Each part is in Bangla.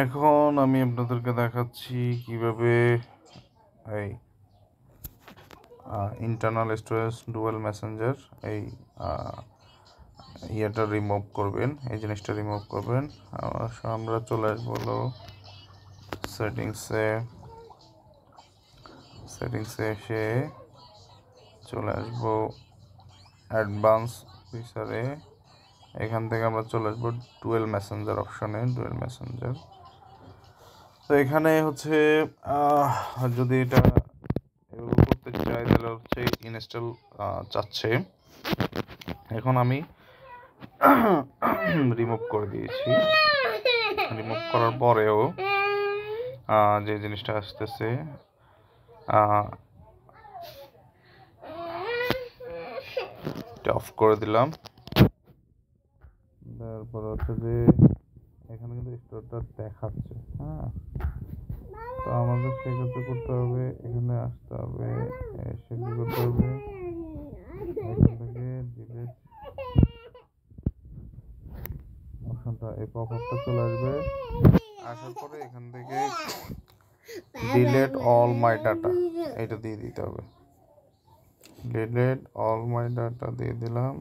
এখন আমি আপনাদেরকে দেখাচ্ছি কিভাবে এই ইন্টারনাল স্টোরেজ ডুয়াল মেসেঞ্জার এই ইয়েটা রিমুভ করবেন, এই জিনিসটা রিমুভ করবেন। আমরা চলে আসবো হলো সেটিংসে এসে চলে আসবো অ্যাডভান্স ফিচারে। এখান থেকে আমরা চলে আসবো ডুয়েল মেসেঞ্জার অপশনে, ডুয়েল মেসেঞ্জার। তো এখানে হচ্ছে যদি এটা এভাবে করতে চাই তাহলে হচ্ছে ইনস্টল চাচ্ছে। এখন আমি রিমুভ করে দিয়েছি। রিমুভ করার পরেও যে জিনিসটা আসতেছে অফ করে দিলাম। তারপর হচ্ছে যে এখানে কিন্তু স্টোরটা দেখাচ্ছে। হ্যাঁ, তো আমাদের সেক্ষেত্রে করতে হবে, এখানে আসতে হবে, এসে কি করতে হবে, এখান থেকে ডিলিট অপশনটা, এই পপআপটা চলে আসবে। আসার পরে এখান থেকে ডিলিট অল মাই ডাটা এটা দিয়ে দিতে হবে। ডিলিট অল মাই ডাটা দিয়ে দিলাম।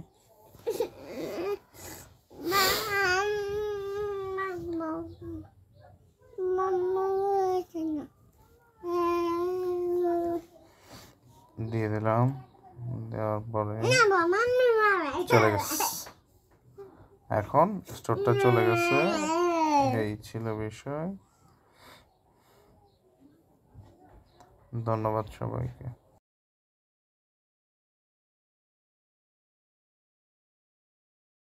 দিয়ে দিলাম, দেওয়ার পরে চলে গেছে। এখন স্টোরটা চলে গেছে। এই ছিল বিষয়। ধন্যবাদ সবাইকে।